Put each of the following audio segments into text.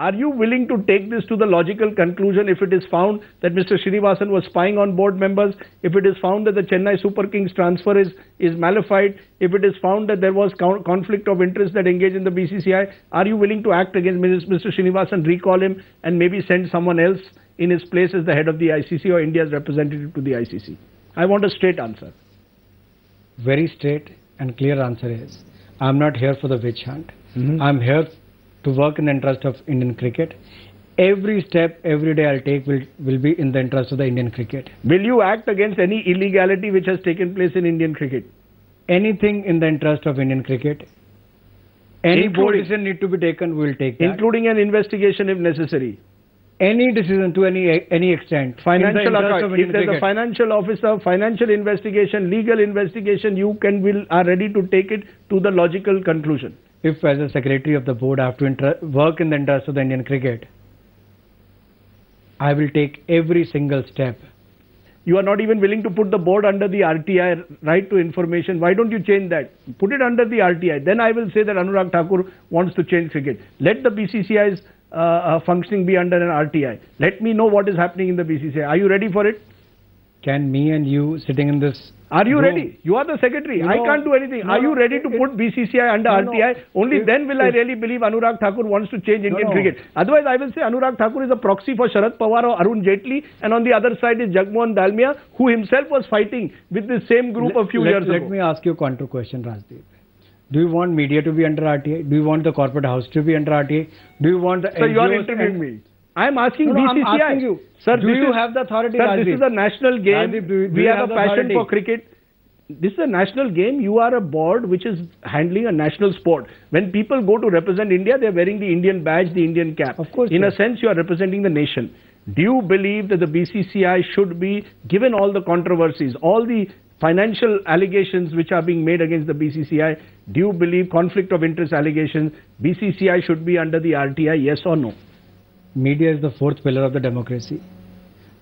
Are you willing to take this to the logical conclusion if it is found that Mr. Srinivasan was spying on board members, if it is found that the Chennai Super Kings transfer is malified, if it is found that there was conflict of interest that engaged in the BCCI, are you willing to act against Mr. Srinivasan, recall him and maybe send someone else in his place as the head of the ICC or India's representative to the ICC? I want a straight answer. Very straight and clear answer is, I'm not here for the witch hunt. I'm here to work in the interest of Indian cricket. Every step, every day I'll take will be in the interest of the Indian cricket. Will you act against any illegality which has taken place in Indian cricket? Anything in the interest of Indian cricket. Any board decision need to be taken, we will take that. Including an investigation if necessary. Any decision to any extent. Financial account. If there's a financial officer, financial investigation, legal investigation, you are ready to take it to the logical conclusion. If as a secretary of the board I have to work in the interest of the Indian cricket, I will take every single step. You are not even willing to put the board under the RTI, right to information. Why don't you change that? Put it under the RTI. Then I will say that Anurag Thakur wants to change cricket. Let the BCCI's functioning be under an RTI. Let me know what is happening in the BCCI. Are you ready for it? Can me and you sitting in this... Are you ready? You are the secretary. I can't do anything. Are you ready to put BCCI under RTI? Only then will I really believe Anurag Thakur wants to change Indian cricket. Otherwise, I will say Anurag Thakur is a proxy for Sharad Pawar or Arun Jaitley, and on the other side is Jagmohan Dalmia, who himself was fighting with the same group a few years ago. Let me ask you a counter question, Rajdeep. Do you want media to be under RTI? Do you want the corporate house to be under RTI? Do you want the... So you are interviewing me. I am asking BCCI. I'm asking you. Sir, do you have the authority? Sir, this is a national game. Rajdeep, we have a passion for cricket. This is a national game. You are a board which is handling a national sport. When people go to represent India, they are wearing the Indian badge, the Indian cap. Of course. In a sense, you are representing the nation. Do you believe that the BCCI should be, given all the controversies, all the financial allegations which are being made against the BCCI, do you believe conflict of interest allegations, BCCI should be under the RTI, yes or no? Media is the fourth pillar of the democracy.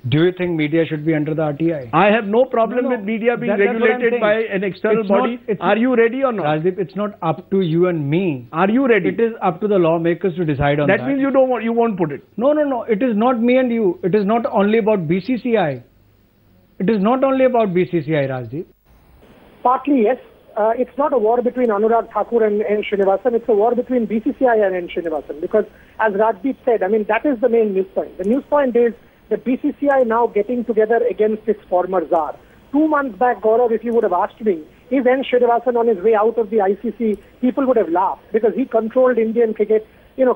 Do you think media should be under the RTI? I have no problem with media being regulated by an external body. Are you ready or not? Rajdeep, it's not up to you and me. Are you ready? It is up to the lawmakers to decide on that. That means you won't put it. No. It is not me and you. It is not only about BCCI. It is not only about BCCI, Rajdeep. Partly, yes. It's not a war between Anurag Thakur and N. Srinivasan. It's a war between BCCI and N. Srinivasan. Because as Rajdeep said, that is the main news point. The news point is the BCCI now getting together against its former czar. 2 months back, Gaurav, if you would have asked me, is N. Srinivasan on his way out of the ICC, people would have laughed because he controlled Indian cricket,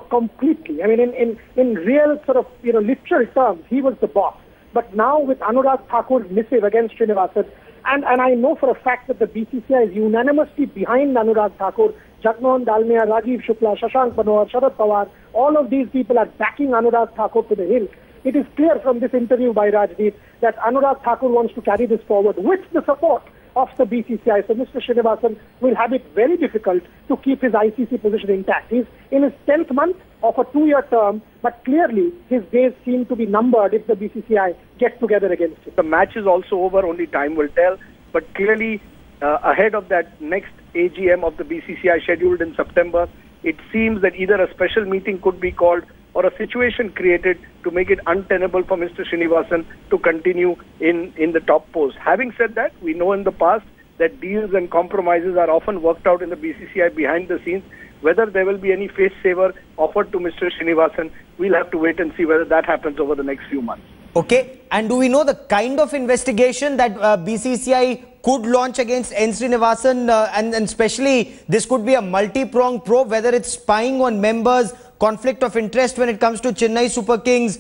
completely. In real sort of, literal terms, he was the boss. But now with Anurag Thakur's missive against Srinivasan, and I know for a fact that the BCCI is unanimously behind Anurag Thakur, Jagmohan Dalmia, Rajiv Shukla, Shashank Manohar, Sharad Pawar, all of these people are backing Anurag Thakur to the hill. It is clear from this interview by Rajdeep that Anurag Thakur wants to carry this forward with the support of the BCCI. So Mr. Srinivasan will have it very difficult to keep his ICC position intact. He's in his 10th month of a 2-year term, but clearly his days seem to be numbered if the BCCI get together against him. The match is also over, only time will tell. But clearly, ahead of that next AGM of the BCCI scheduled in September, it seems that either a special meeting could be called or a situation created to make it untenable for Mr. Srinivasan to continue in the top post. Having said that, we know in the past that deals and compromises are often worked out in the BCCI behind the scenes. Whether there will be any face saver offered to Mr. Srinivasan, we'll have to wait and see whether that happens over the next few months. Okay, and do we know the kind of investigation that BCCI could launch against N. Srinivasan, and especially this could be a multi-pronged probe, whether it's spying on members, conflict of interest when it comes to Chennai Super Kings,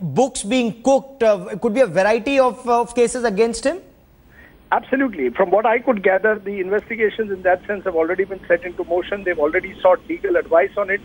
books being cooked, it could be a variety of cases against him? Absolutely. From what I could gather, the investigations in that sense have already been set into motion. They've already sought legal advice on it.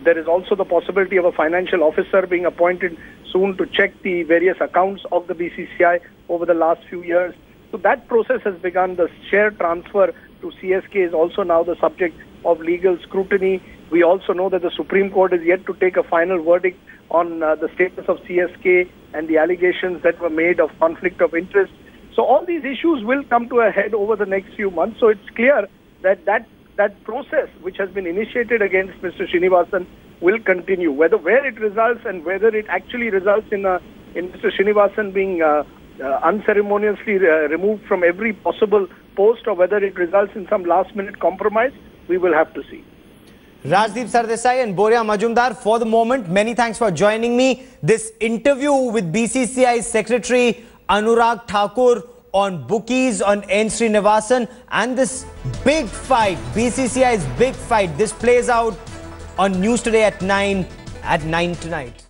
There is also the possibility of a financial officer being appointed soon to check the various accounts of the BCCI over the last few years. So that process has begun. The share transfer to CSK is also now the subject of legal scrutiny. We also know that the Supreme Court is yet to take a final verdict on the status of CSK and the allegations that were made of conflict of interest. So all these issues will come to a head over the next few months. So it's clear that that process which has been initiated against Mr. Srinivasan will continue. Where it results and whether it actually results in Mr. Srinivasan being unceremoniously removed from every possible post, or whether it results in some last-minute compromise, we will have to see. Rajdeep Sardesai and Boria Majumdar, for the moment, many thanks for joining me. This interview with BCCI Secretary Anurag Thakur on bookies, on N. Srinivasan, and this big fight, BCCI's big fight, this plays out on News Today at 9 tonight.